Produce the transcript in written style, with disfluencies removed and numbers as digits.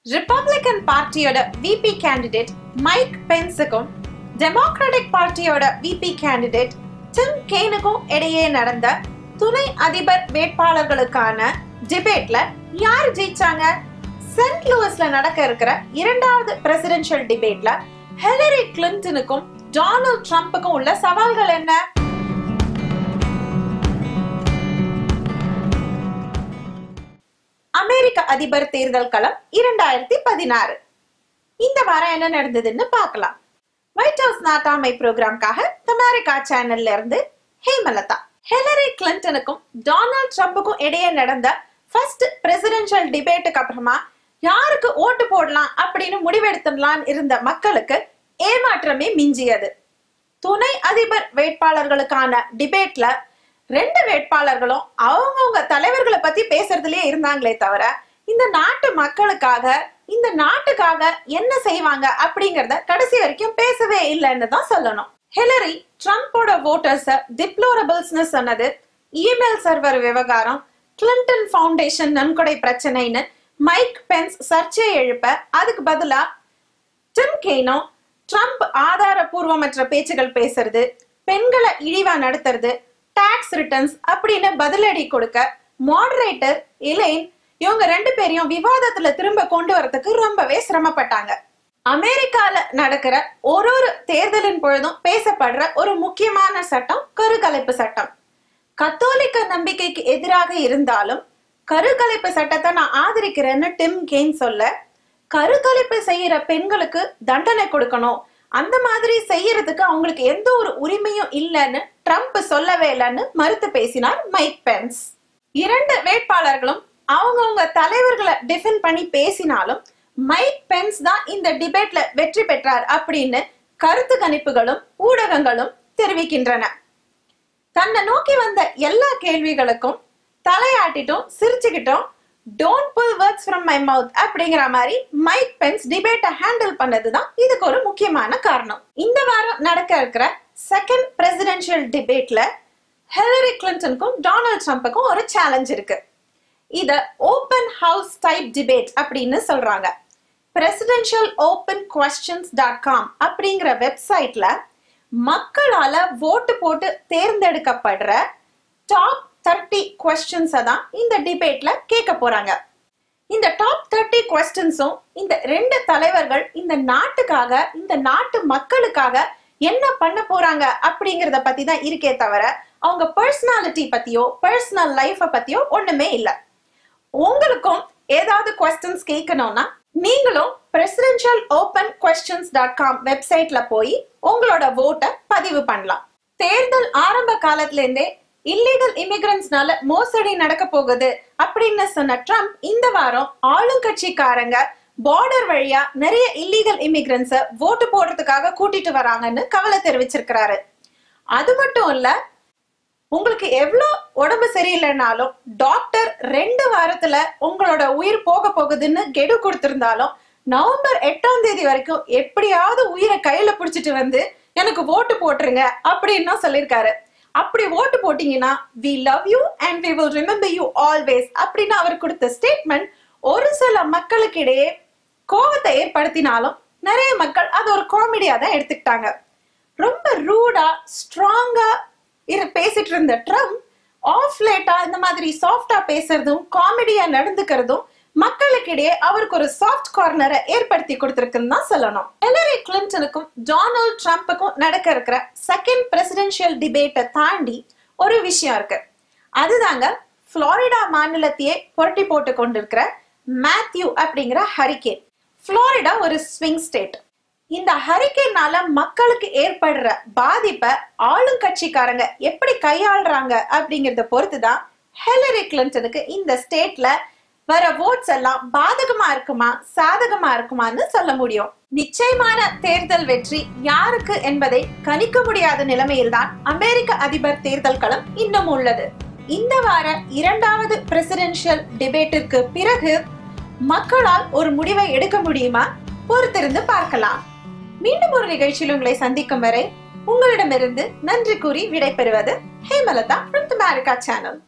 Republican பார்ட்டியோட VP candidate Mike பென்ஸுக்கும் Democratic பார்ட்டியோட விபி கேண்டிடேட் டிம் கெய்னுக்கும் இடையே நடந்த துணை அதிபர் வேட்பாளர்களுக்கான டிபேட்ல யார் ஜெயிச்சாங்க? சென்ட் லூயிஸ்ல நடக்க இருக்கிற இரண்டாவது பிரசிடென்ஷியல் டிபேட்ல ஹிலரி கிளின்டனுக்கும் டொனால்ட் ட்ரம்புக்கும் உள்ள சவால்கள் என்ன? அமெரிக்க அதிபர் தேர்தல் களம் 2016. இந்த வாரம் என்ன நடந்ததுன்னு பார்க்கலாம். ஒயிட் ஹவுஸ் நாட்டாமை ப்ரோக்ராம்காக அமெரிக்கா சேனல்ல இருந்து ஹேமலதா. ஹிலரி கிளின்டனுக்கும் டொனால்ட் ட்ரம்புக்கும் இடையே நடந்த ஃபர்ஸ்ட் பிரசிடென்ஷியல் டிபேட்டுக்கு அப்புறமா யாருக்கு ஓட்டு போடலாம் அப்படின்னு முடிவெடுத்துடலாம் இருந்த மக்களுக்கு ஏமாற்றமே மிஞ்சியது. துணை அதிபர் வேட்பாளர்களுக்கான டிபேட்ல ரெண்டு வேட்பாளர்களும் அவங்கவுங்க தலைவர்களை பத்தி பேசுறதுலயே இருந்தாங்களே தவிர இந்த நாட்டு மக்களுக்காக இந்த நாட்டுக்காக என்ன செய்வாங்க அப்படிங்கறத கடைசி வரைக்கும் பேசவே இல்லைன்னு தான் சொல்லணும். ஹிலரி ட்ரம்போட வோட்டர்ஸ டிப்ளோரபிள்ஸ்னு சொன்னது, இமெயில் சர்வர் விவகாரம், கிளின்டன் ஃபவுண்டேஷன் நன்கொடை பிரச்சனைன்னு மைக் பென்ஸ் சர்ச்சையை எழுப்ப அதுக்கு பதிலா டிம் கெய்னோ ட்ரம்ப் ஆதாரபூர்வமற்ற பேச்சுகள் பேசுறது, பெண்களை இழிவா நடத்துறது, டாக்ஸ் ரிட்டர்ன்ஸ் அப்படின்னு பதிலடி கொடுக்க மாடரேட்டர் எலைன் இவங்க ரெண்டு பேரையும் விவாதத்துல திரும்ப கொண்டு வரதுக்கு ரொம்பவே சிரமப்பட்டாங்க. அமெரிக்கால நடக்கிற ஒரு தேர்தலின் பொழுதும் பேசப்படுற ஒரு முக்கியமான சட்டம் கருக்கலைப்பு சட்டம். கத்தோலிக்க நம்பிக்கைக்கு எதிராக இருந்தாலும் கருக்கலைப்பு சட்டத்தை நான் ஆதரிக்கிறேன்னு டிம் கெய்ன் சொல்ல, கருக்கலைப்பு செய்யற பெண்களுக்கு தண்டனை கொடுக்கணும், அந்த மாதிரி செய்யறதுக்கு அவங்களுக்கு எந்த ஒரு உரிமையும் இல்லைன்னு ட்ரம்ப் சொல்லவே இல்லைன்னு மறுத்து பேசினார் மைக் பென்ஸ். இரண்டு வேட்பாளர்களும் அவங்கவுங்க தலைவர்களை டிஃபெண்ட் பண்ணி பேசினாலும் மைக் பென்ஸ் தான் இந்த டிபேட்ல வெற்றி பெற்றார் அப்படின்னு கருத்து கணிப்புகளும் ஊடகங்களும் தெரிவிக்கின்றன. தன்னை நோக்கி வந்த எல்லா கேள்விகளுக்கும் தலையாட்டிட்டும் சிரிச்சுக்கிட்டும் don't pull words from my mouth அப்படிங்கிற மாதிரி மைக் பென்ஸ் டிபேட்டை ஹேண்டில் பண்ணதுதான் இதுக்கு ஒரு முக்கியமான காரணம். இந்த வாரம் நடக்க இருக்கிற செகண்ட் பிரசிடென்ஷியல் டிபேட்ல ஹிலரி கிளின்டனுக்கும் டொனால்ட் ட்ரம்புக்கும் ஒரு சேலஞ்ச் இருக்கு. இத ஓபன் ஹவுஸ் டைப் டிபேட் அப்படின்னு சொல்றாங்க. presidentialopenquestions.com அப்படிங்கிற வெப்சைட்ல மக்களால ஓட்டு போட்டு தேர்ந்தெடுக்கப்படுற டாப் 30 questions தான் இந்த டிபேட்ல கேட்க போறாங்க. இந்த டாப் 30 questions-உம் இந்த ரெண்டு தலைவர்கள் இந்த நாட்டுக்காக இந்த நாட்டு மக்களுக்காக என்ன பண்ண போறாங்க அப்படிங்கறத பத்தி தான் இருக்கே தவிர அவங்க பர்சனாலிட்டி பத்தியோ பர்சனல் லைஃப பத்தியோ ஒண்ணுமே இல்ல. உங்களுக்கும் ஏதாவது questions கேட்கணும்னா நீங்களும் presidentialopenquestions.com வெப்சைட்ல போய் உங்களோட ஓட்டை பதிவு பண்ணலாம். தேர்தல் ஆரம்ப காலத்துல இருந்தே இல்லீகல் இமிகிரன்ட்ஸ்னால மோசடி நடக்க போகுது அப்படின்னு சொன்ன ட்ரம்ப் இந்த வாரம் ஆளுங்கட்சிக்காரங்க பார்டர் வழியா நிறைய இல்லீகல் இமிகிரன்ட்ஸ ஓட்டு போடுறதுக்காக கூட்டிட்டு வராங்கன்னு கவலை தெரிவிச்சிருக்கிறாரு. அது மட்டும் இல்ல, உங்களுக்கு எவ்வளவு உடம்பு சரியில்லைனாலும் டாக்டர் 2 வாரத்துல உங்களோட உயிர் போக போகுதுன்னு கெடு கொடுத்திருந்தாலும் நவம்பர் 8ஆம் தேதி வரைக்கும் எப்படியாவது உயிரை கையில பிடிச்சிட்டு வந்து எனக்கு ஓட்டு போட்டுருங்க அப்படின்னு சொல்லியிருக்காரு. அப்படி ஓட்டு போட்டீங்கன்னா we love you and we will remember you always அப்படின்னு அவர் கொடுத்த ஸ்டேட்மெண்ட் ஒரு சில மக்களுக்கு இடையே கோபத்தை ஏற்படுத்தினாலும் நிறைய மக்கள் அது ஒரு காமெடியா தான் எடுத்துக்கிட்டாங்க. ரொம்ப ரூடா ஸ்ட்ராங்கா பேசிட்டு இருந்த ட்ரம்ப் ஆஃப் லேட்டா இந்த மாதிரி சாஃப்டா பேசுறதும் காமெடியா நடந்துக்கிறதும் மக்களுக்கு இடையே அவருக்கு ஒரு சாஃப்ட் கார்னரை ஏற்படுத்தி கொடுத்திருக்குன்னு தான் சொல்லணும். ஹிலரி கிளின்டனுக்கும் டொனால்ட் ட்ரம்புக்கும் நடக்க இருக்கிற செகண்ட் பிரசிடென்ஷியல் டிபேட்டை தாண்டி ஒரு விஷயம் இருக்கு. அதுதாங்க புளோரிடா மாநிலத்தையே புரட்டி போட்டு கொண்டிருக்கிற மேத்யூ அப்படிங்கிற ஹரிகேன். புளோரிடா ஒரு ஸ்விங் ஸ்டேட். இந்த ஹரிகேனால மக்களுக்கு ஏற்படுற பாதிப்பை ஆளுங்கட்சிக்காரங்க எப்படி கையாளுறாங்க அப்படிங்கறத பொறுத்துதான் ஹிலரி கிளின்டனுக்கு இந்த ஸ்டேட்ல வர ஓட்ஸ் எல்லாம் பாதகமா இருக்குமா சாதகமா இருக்குமான்னு சொல்ல முடியும். நிச்சயமான தேர்தல் வெற்றி யாருக்கு என்பதை கணிக்க முடியாத நிலைமையில்தான் அமெரிக்க அதிபர் தேர்தல் களம் இன்னும் உள்ளது. இந்த வார இரண்டாவது பிரசிடென்ஷியல் டிபேட்டிற்கு பிறகு மக்களால் ஒரு முடிவை எடுக்க முடியுமா? பொறுத்திருந்து பார்க்கலாம். மீண்டும் ஒரு நிகழ்ச்சியில் உங்களை சந்திக்கும் வரை உங்களிடமிருந்து நன்றி கூறி விடைபெறுவது ஹேமலதா from அமெரிக்கா சேனல்.